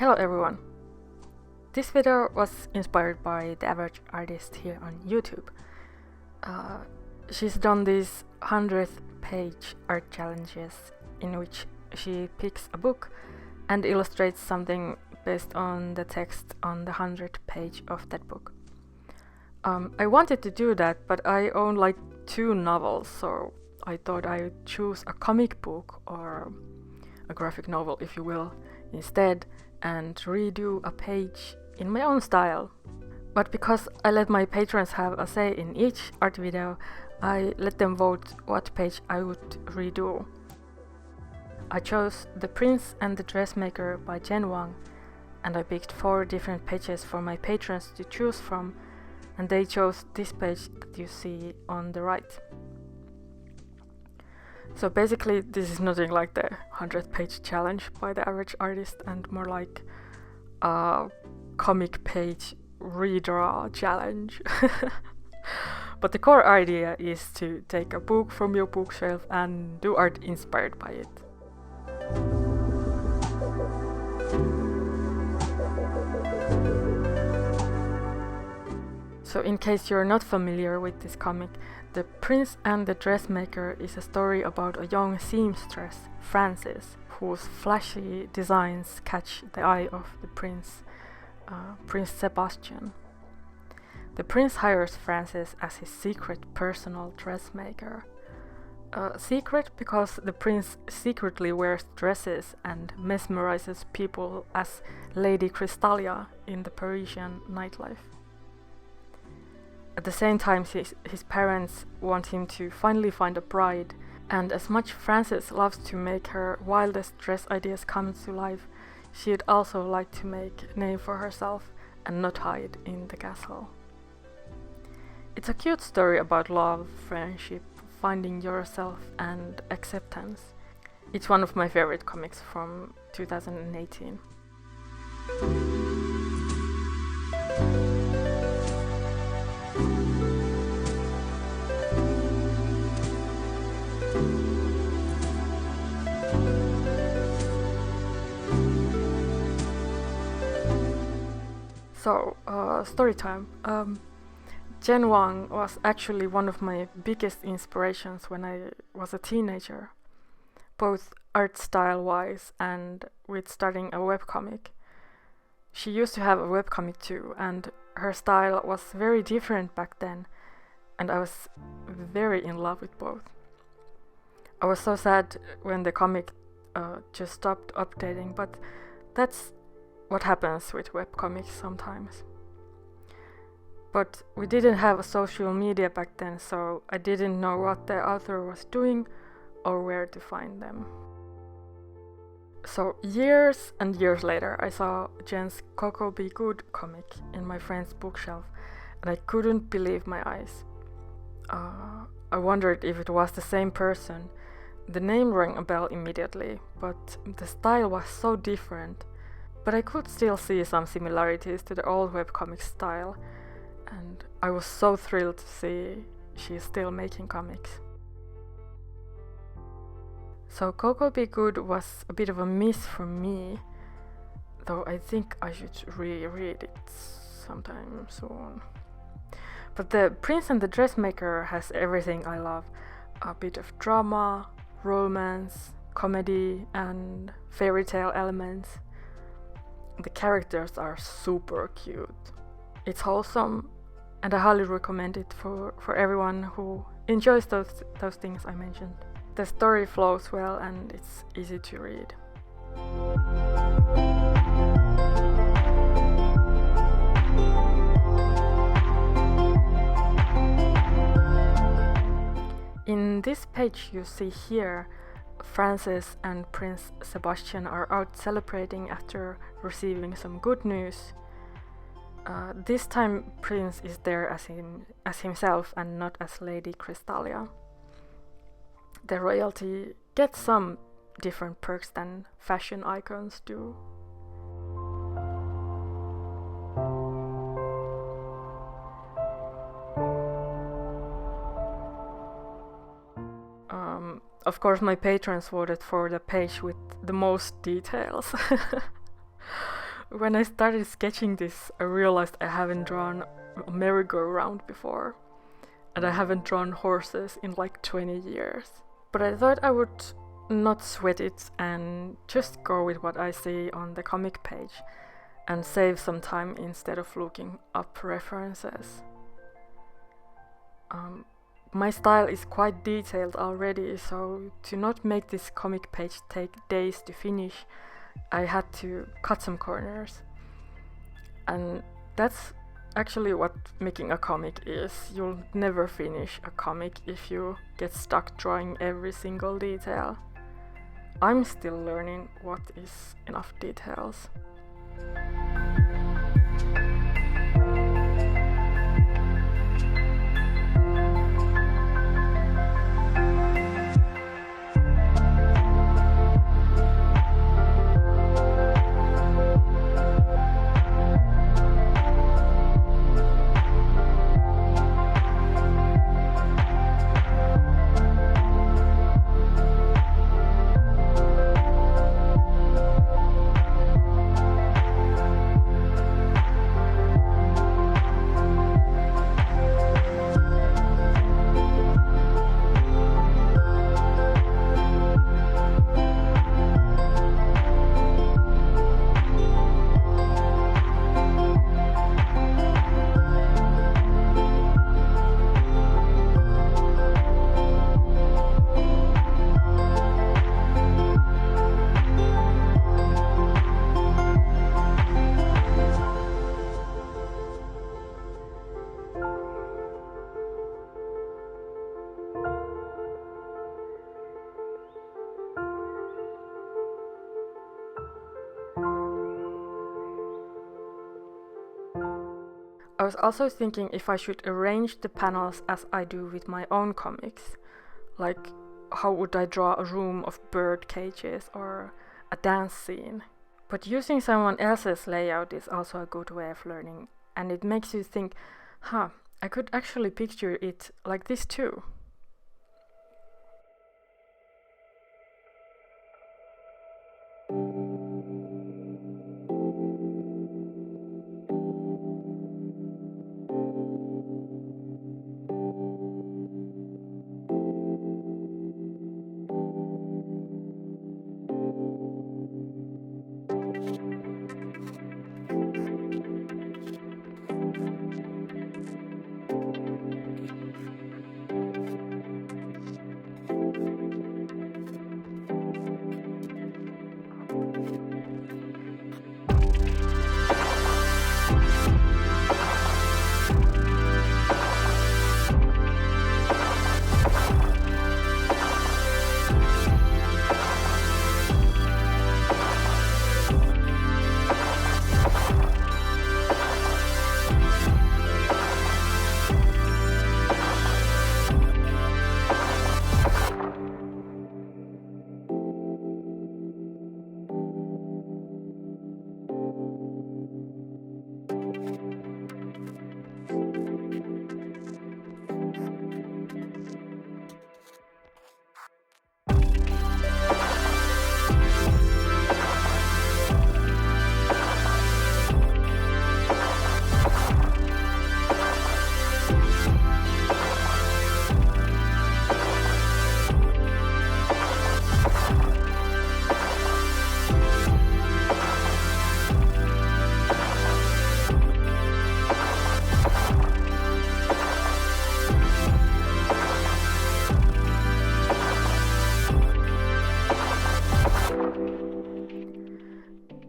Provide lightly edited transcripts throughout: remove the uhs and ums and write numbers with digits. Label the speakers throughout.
Speaker 1: Hello everyone! This video was inspired by the average artist here on YouTube. She's done these 100th page art challenges in which she picks a book and illustrates something based on the text on the 100th page of that book. I wanted to do that, but I own like 2 novels, so I thought I'd choose a comic book or a graphic novel, if you will, instead, and redo a page in my own style. But because I let my patrons have a say in each art video, I let them vote what page I would redo. I chose The Prince and the Dressmaker by Jen Wang, and I picked 4 different pages for my patrons to choose from, and they chose this page that you see on the right. So basically this is nothing like the 100th page challenge by the average artist, and more like a comic page redraw challenge. But the core idea is to take a book from your bookshelf and do art inspired by it. So in case you're not familiar with this comic, The Prince and the Dressmaker is a story about a young seamstress, Frances, whose flashy designs catch the eye of the prince, Prince Sebastian. The prince hires Frances as his secret personal dressmaker. Secret because the prince secretly wears dresses and mesmerizes people as Lady Crystalia in the Parisian nightlife. At the same time, his parents want him to finally find a bride, and as much Frances loves to make her wildest dress ideas come to life, she'd also like to make a name for herself and not hide in the castle. It's a cute story about love, friendship, finding yourself and acceptance. It's one of my favorite comics from 2018. So, story time. Jen Wang was actually one of my biggest inspirations when I was a teenager, both art style-wise and with starting a webcomic. She used to have a webcomic too, and her style was very different back then, and I was very in love with both. I was so sad when the comic just stopped updating, but that's what happens with webcomics sometimes. But we didn't have a social media back then, so I didn't know what the author was doing or where to find them. So years and years later, I saw Jen's Coco Be Good comic in my friend's bookshelf, and I couldn't believe my eyes. I wondered if it was the same person. The name rang a bell immediately, but the style was so different. But I could still see some similarities to the old webcomic style, and I was so thrilled to see she's still making comics. So Coco Be Good was a bit of a miss for me, though I think I should reread it sometime soon. But The Prince and the Dressmaker has everything I love: a bit of drama, romance, comedy, and fairy tale elements. The characters are super cute. It's wholesome, and I highly recommend it for everyone who enjoys those things I mentioned. The story flows well and it's easy to read. In this page you see here, Frances and Prince Sebastian are out celebrating after receiving some good news. This time Prince is there as himself and not as Lady Crystalia. The royalty gets some different perks than fashion icons do. Of course, my patrons voted for the page with the most details. When I started sketching this, I realized I haven't drawn a merry-go-round before, and I haven't drawn horses in like 20 years. But I thought I would not sweat it and just go with what I see on the comic page and save some time instead of looking up references. My style is quite detailed already, so to not make this comic page take days to finish, I had to cut some corners. And that's actually what making a comic is. You'll never finish a comic if you get stuck drawing every single detail. I'm still learning what is enough details. I was also thinking if I should arrange the panels as I do with my own comics. Like, how would I draw a room of bird cages or a dance scene? But using someone else's layout is also a good way of learning, and it makes you think, I could actually picture it like this too.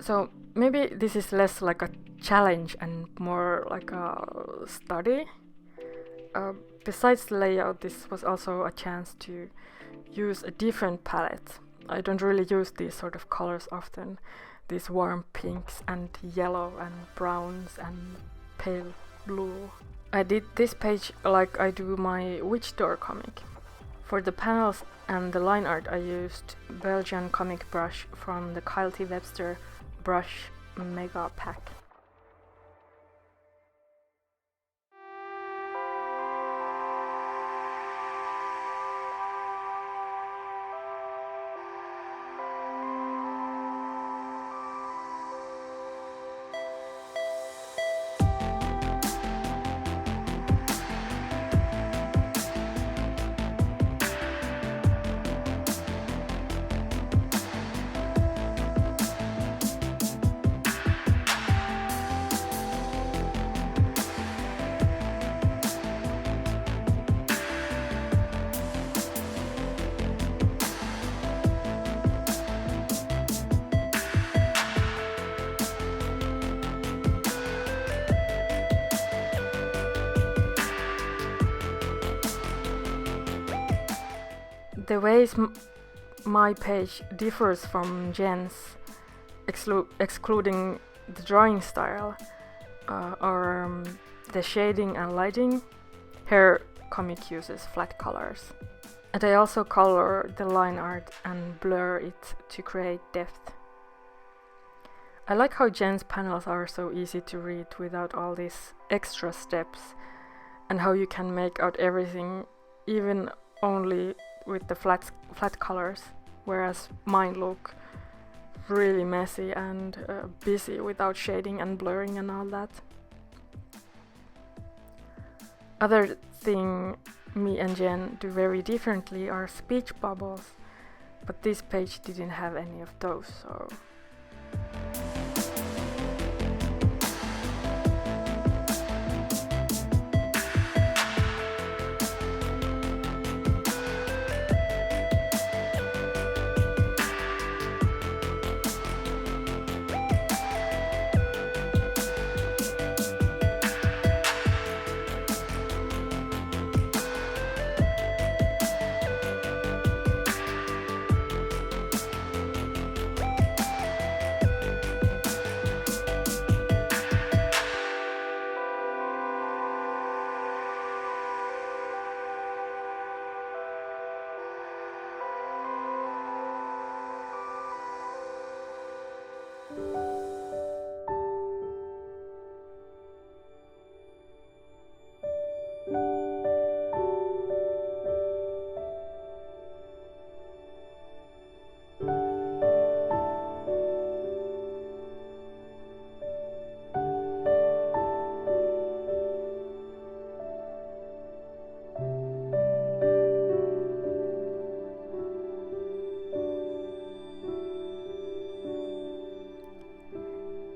Speaker 1: So maybe this is less like a challenge and more like a study. Besides the layout, this was also a chance to use a different palette. I don't really use these sort of colors often, these warm pinks and yellow and browns and pale blue. I did this page like I do my Witch Door comic. For the panels and the line art I used Belgian comic brush from the Coyote Webster brush mega pack. The ways my page differs from Jen's, excluding the drawing style, or the shading and lighting, her comic uses flat colors. And I also color the line art and blur it to create depth. I like how Jen's panels are so easy to read without all these extra steps, and how you can make out everything even only with the flat colors, whereas mine look really messy and busy without shading and blurring and all that. Other thing me and Jen do very differently are speech bubbles, but this page didn't have any of those, so...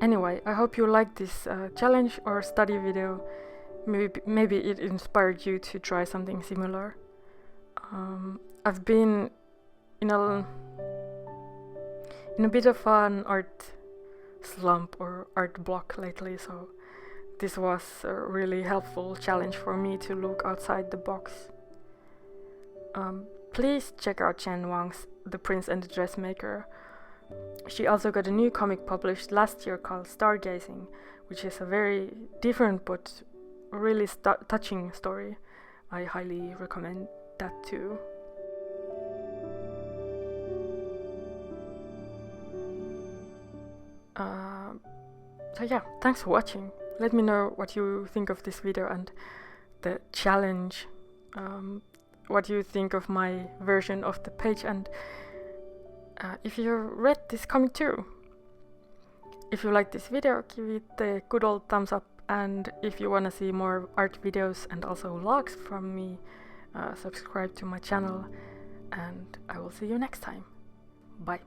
Speaker 1: Anyway, I hope you liked this challenge or study video. Maybe it inspired you to try something similar. I've been in a bit of an art slump or art block lately, so this was a really helpful challenge for me to look outside the box. Please check out Jen Wang's The Prince and the Dressmaker. She also got a new comic published last year called Stargazing, which is a very different but really touching story. I highly recommend that too. So yeah, thanks for watching. Let me know what you think of this video and the challenge. What you think of my version of the page, and if you read this comic too. If you like this video, give it the good old thumbs up, and if you wanna see more art videos and also vlogs from me, subscribe to my channel, and I will see you next time. Bye.